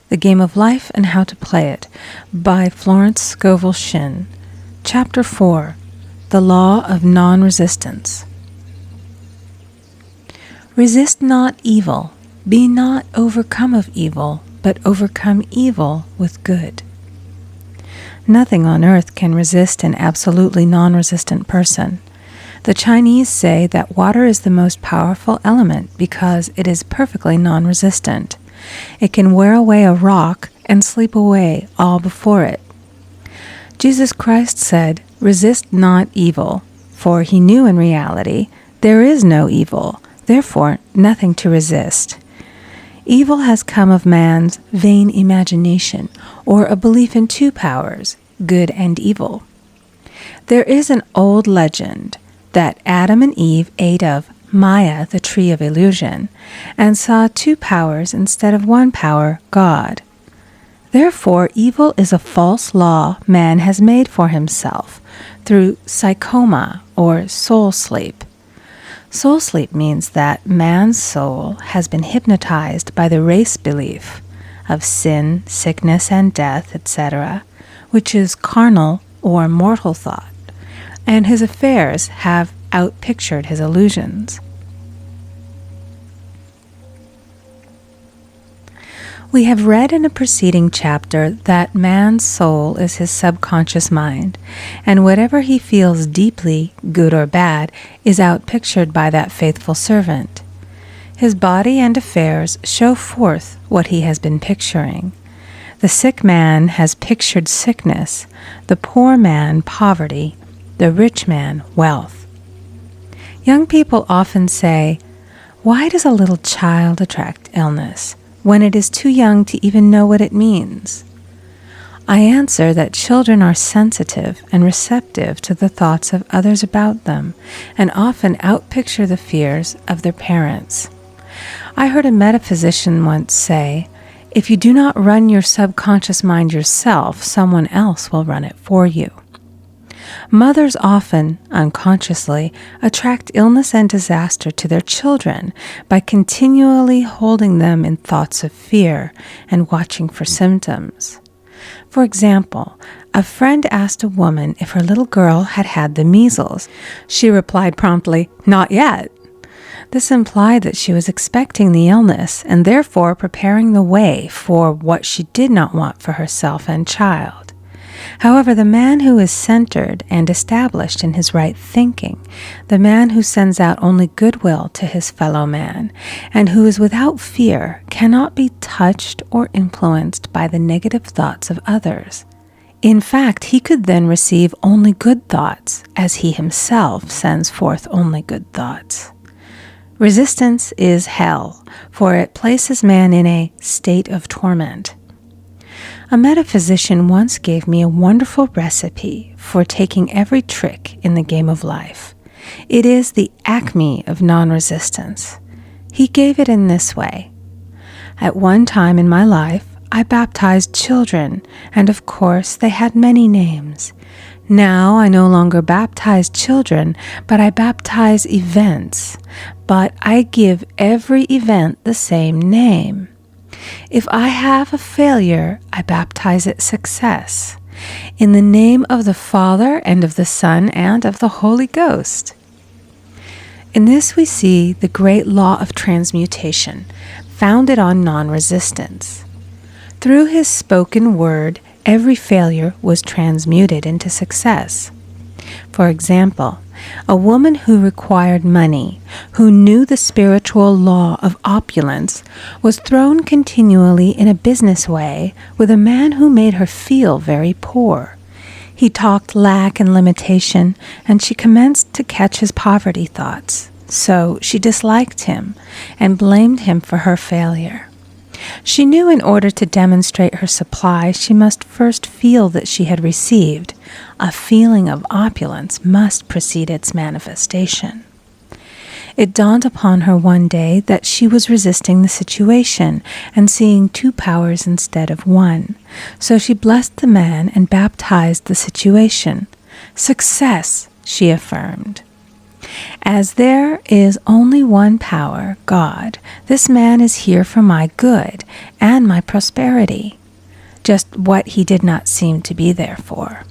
The Game of Life and How to Play It by Florence Scovel Shinn. Chapter 4. The Law of Nonresistance. Resist not evil. Be not overcome of evil, but overcome evil with good. Nothing on earth can resist an absolutely non-resistant person. The Chinese say that water is the most powerful element because it is perfectly non-resistant. It can wear away a rock and sleep away all before it. Jesus Christ said, "Resist not evil," for he knew in reality there is no evil, therefore nothing to resist. Evil has come of man's vain imagination, or a belief in two powers, good and evil. There is an old legend that Adam and Eve ate of Maya, the tree of illusion, and saw two powers instead of one power, God. Therefore, evil is a false law man has made for himself through psychoma or soul sleep. Soul sleep means that man's soul has been hypnotized by the race belief of sin, sickness, and death, etc., which is carnal or mortal thought, and his affairs have outpictured his illusions. We have read in a preceding chapter that man's soul is his subconscious mind, and whatever he feels deeply, good or bad, is outpictured by that faithful servant. His body and affairs show forth what he has been picturing. The sick man has pictured sickness, the poor man poverty, the rich man wealth. Young people often say, "Why does a little child attract illness?" when it is too young to even know what it means? I answer that children are sensitive and receptive to the thoughts of others about them, and often outpicture the fears of their parents. I heard a metaphysician once say, "If you do not run your subconscious mind yourself, someone else will run it for you." Mothers often, unconsciously, attract illness and disaster to their children by continually holding them in thoughts of fear and watching for symptoms. For example, a friend asked a woman if her little girl had had the measles. She replied promptly, "Not yet." This implied that she was expecting the illness and therefore preparing the way for what she did not want for herself and child. However, the man who is centered and established in his right thinking, the man who sends out only goodwill to his fellow man, and who is without fear, cannot be touched or influenced by the negative thoughts of others. In fact, he could then receive only good thoughts, as he himself sends forth only good thoughts. Resistance is hell, for it places man in a state of torment. A metaphysician once gave me a wonderful recipe for taking every trick in the game of life. It is the acme of non-resistance. He gave it in this way. At one time in my life, I baptized children, and of course they had many names. Now I no longer baptize children, but I baptize events. But I give every event the same name. If I have a failure, I baptize it success, in the name of the Father and of the Son and of the Holy Ghost. In this we see the great law of transmutation, founded on non-resistance. Through his spoken word, every failure was transmuted into success. For example, a woman who required money, who knew the spiritual law of opulence, was thrown continually in a business way with a man who made her feel very poor. He talked lack and limitation, and she commenced to catch his poverty thoughts. So she disliked him and blamed him for her failure. She knew in order to demonstrate her supply, she must first feel that she had received. A feeling of opulence must precede its manifestation. It dawned upon her one day that she was resisting the situation and seeing two powers instead of one. So she blessed the man and baptized the situation. "Success," she affirmed. As there is only one power, God, this man is here for my good and my prosperity, just what he did not seem to be there for.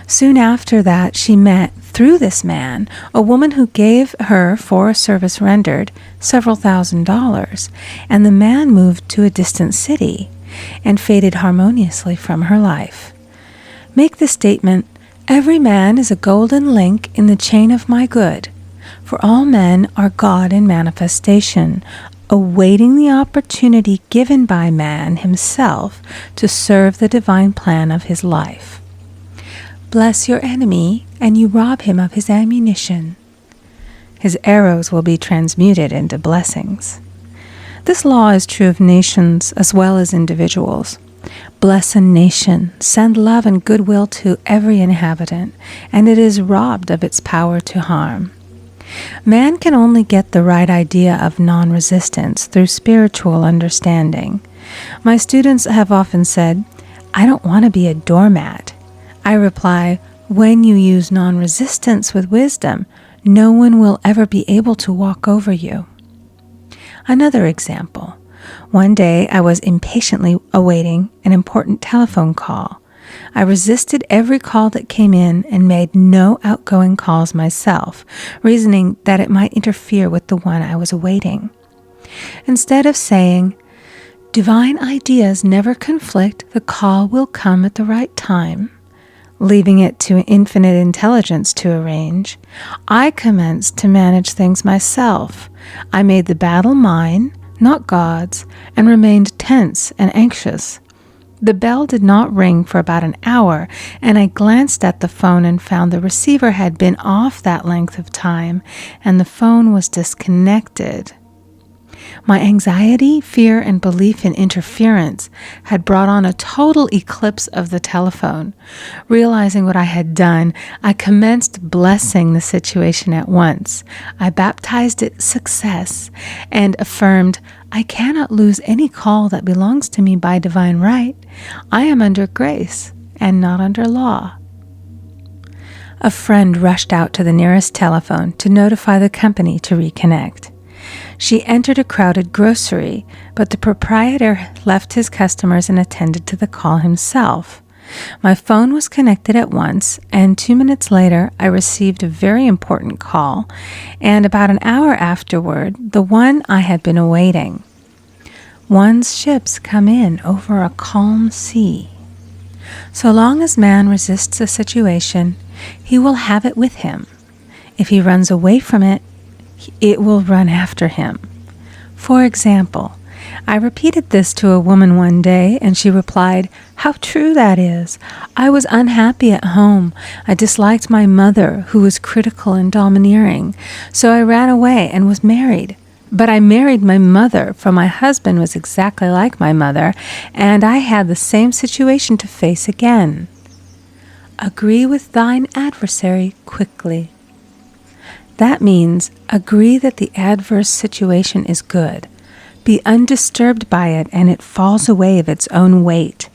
Soon after that, she met, through this man, a woman who gave her, for a service rendered, several $1,000s, and the man moved to a distant city and faded harmoniously from her life. Make the statement, "Every man is a golden link in the chain of my good, for all men are God in manifestation, awaiting the opportunity given by man himself to serve the divine plan of his life. Bless your enemy, and you rob him of his ammunition. His arrows will be transmuted into blessings." This law is true of nations as well as individuals. Bless a nation, send love and goodwill to every inhabitant, and it is robbed of its power to harm. Man can only get the right idea of non-resistance through spiritual understanding. My students have often said, "I don't want to be a doormat." I reply, when you use non-resistance with wisdom, no one will ever be able to walk over you. Another example. One day I was impatiently awaiting an important telephone call. I resisted every call that came in and made no outgoing calls myself, reasoning that it might interfere with the one I was awaiting. Instead of saying, "Divine ideas never conflict, the call will come at the right time," leaving it to infinite intelligence to arrange, I commenced to manage things myself. I made the battle mine, not God's, and remained tense and anxious. The bell did not ring for about an hour, and I glanced at the phone and found the receiver had been off that length of time, and the phone was disconnected. My anxiety, fear, and belief in interference had brought on a total eclipse of the telephone. Realizing what I had done, I commenced blessing the situation at once. I baptized it success and affirmed, "I cannot lose any call that belongs to me by divine right. I am under grace and not under law." A friend rushed out to the nearest telephone to notify the company to reconnect. She entered a crowded grocery, but the proprietor left his customers and attended to the call himself. My phone was connected at once, and 2 minutes later I received a very important call, and about an hour afterward, the one I had been awaiting. One's ships come in over a calm sea. So long as man resists a situation, he will have it with him. If he runs away from it, it will run after him. For example, I repeated this to a woman one day, and she replied, "How true that is. I was unhappy at home. I disliked my mother, who was critical and domineering. So I ran away and was married. But I married my mother, for my husband was exactly like my mother, and I had the same situation to face again. Agree with thine adversary quickly." That means agree that the adverse situation is good. Be undisturbed by it, and it falls away of its own weight.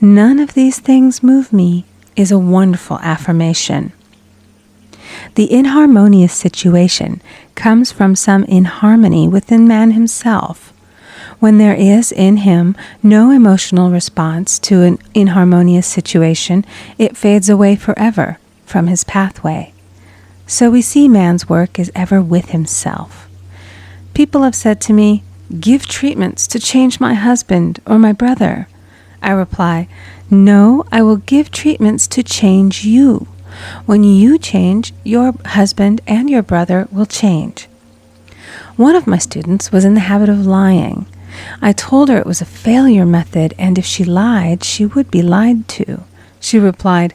"None of these things move me" is a wonderful affirmation. The inharmonious situation comes from some inharmony within man himself. When there is in him no emotional response to an inharmonious situation, it fades away forever from his pathway. So we see man's work is ever with himself. People have said to me, "Give treatments to change my husband or my brother." I reply, "No, I will give treatments to change you. When you change, your husband and your brother will change." One of my students was in the habit of lying. I told her it was a failure method, and if she lied, she would be lied to. She replied,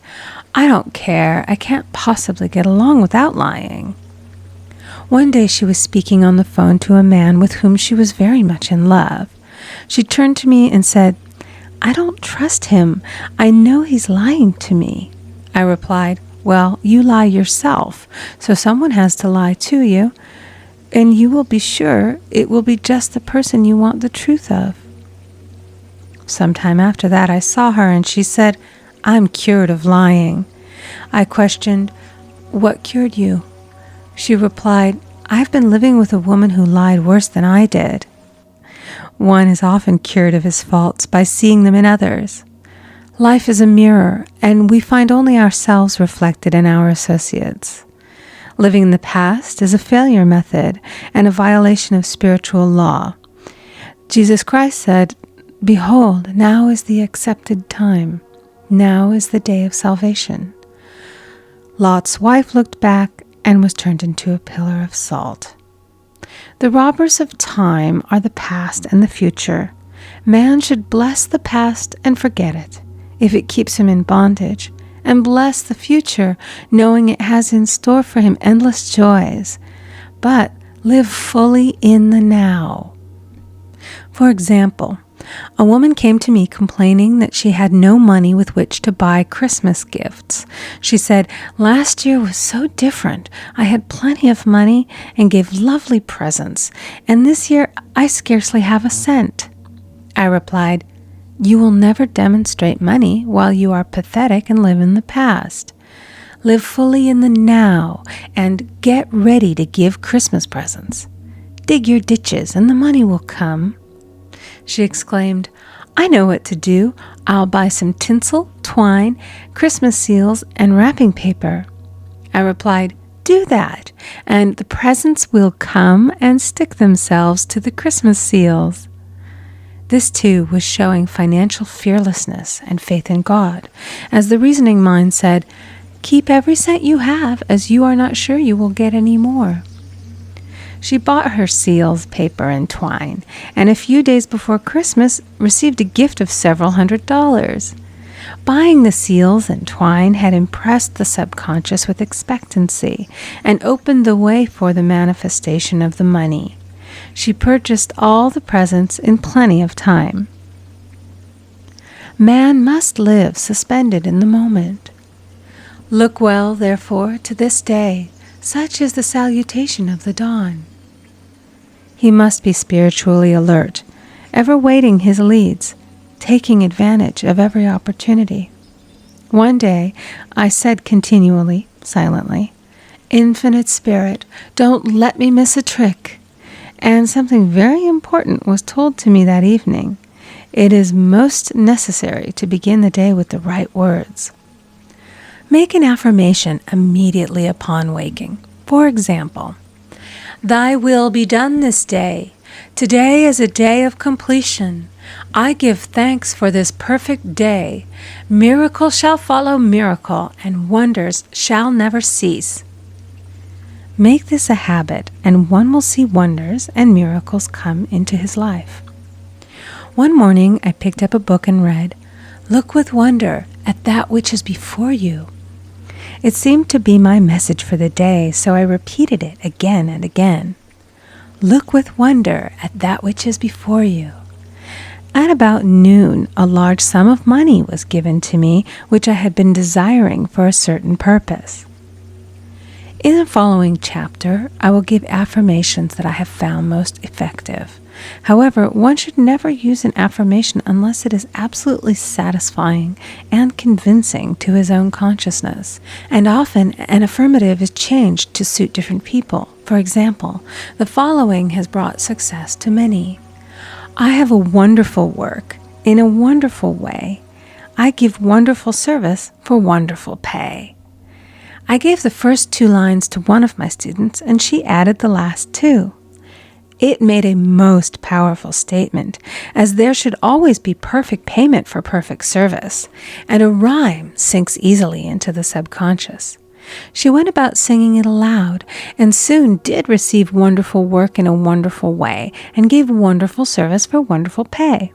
"I don't care. I can't possibly get along without lying." One day she was speaking on the phone to a man with whom she was very much in love. She turned to me and said, "I don't trust him. I know he's lying to me." I replied, "Well, you lie yourself, so someone has to lie to you, and you will be sure it will be just the person you want the truth of." Sometime after that I saw her, and she said, "I'm cured of lying." I questioned, "What cured you?" She replied, "I've been living with a woman who lied worse than I did." One is often cured of his faults by seeing them in others. Life is a mirror, and we find only ourselves reflected in our associates. Living in the past is a failure method and a violation of spiritual law. Jesus Christ said, "Behold, now is the accepted time. Now is the day of salvation." Lot's wife looked back and was turned into a pillar of salt. The robbers of time are the past and the future. Man should bless the past and forget it, if it keeps him in bondage, and bless the future, knowing it has in store for him endless joys, but live fully in the now. For example, a woman came to me complaining that she had no money with which to buy Christmas gifts. She said, "Last year was so different. I had plenty of money and gave lovely presents, and this year I scarcely have a cent." I replied, "You will never demonstrate money while you are pathetic and live in the past. Live fully in the now and get ready to give Christmas presents. Dig your ditches and the money will come." She exclaimed, "I know what to do. I'll buy some tinsel, twine, Christmas seals, and wrapping paper." I replied, "Do that, and the presents will come and stick themselves to the Christmas seals." This too was showing financial fearlessness and faith in God, as the reasoning mind said, "Keep every cent you have, as you are not sure you will get any more." She bought her seals, paper, and twine, and a few days before Christmas received a gift of several $100s. Buying the seals and twine had impressed the subconscious with expectancy and opened the way for the manifestation of the money. She purchased all the presents in plenty of time. Man must live suspended in the moment. Look well, therefore, to this day. Such is the salutation of the dawn. He must be spiritually alert, ever waiting his leads, taking advantage of every opportunity. One day, I said continually, silently, "Infinite Spirit, don't let me miss a trick." And something very important was told to me that evening. It is most necessary to begin the day with the right words. Make an affirmation immediately upon waking. For example, "Thy will be done this day. Today is a day of completion. I give thanks for this perfect day. Miracle shall follow miracle, and wonders shall never cease." Make this a habit, and one will see wonders and miracles come into his life. One morning I picked up a book and read, "Look with wonder at that which is before you." It seemed to be my message for the day, so I repeated it again and again. Look with wonder at that which is before you. At about noon, a large sum of money was given to me, which I had been desiring for a certain purpose. In the following chapter, I will give affirmations that I have found most effective. However, one should never use an affirmation unless it is absolutely satisfying and convincing to his own consciousness. And often, an affirmative is changed to suit different people. For example, the following has brought success to many. "I have a wonderful work in a wonderful way. I give wonderful service for wonderful pay." I gave the first 2 lines to one of my students, and she added the last 2. It made a most powerful statement, as there should always be perfect payment for perfect service, and a rhyme sinks easily into the subconscious. She went about singing it aloud, and soon did receive wonderful work in a wonderful way, and gave wonderful service for wonderful pay.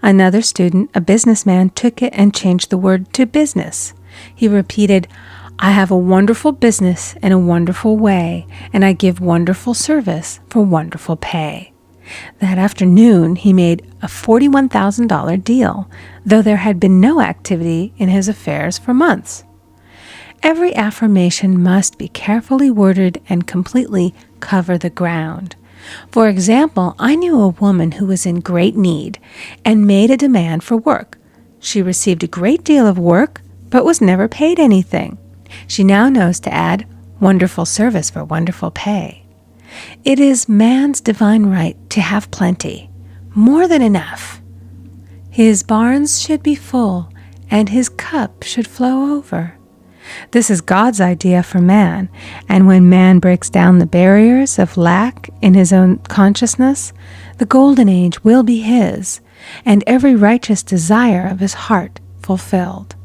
Another student, a businessman, took it and changed the word to business. He repeated, "I have a wonderful business in a wonderful way, and I give wonderful service for wonderful pay." That afternoon, he made a $41,000 deal, though there had been no activity in his affairs for months. Every affirmation must be carefully worded and completely cover the ground. For example, I knew a woman who was in great need and made a demand for work. She received a great deal of work, but was never paid anything. She now knows to add, wonderful service for wonderful pay. It is man's divine right to have plenty, more than enough. His barns should be full, and his cup should flow over. This is God's idea for man, and when man breaks down the barriers of lack in his own consciousness, the golden age will be his, and every righteous desire of his heart fulfilled.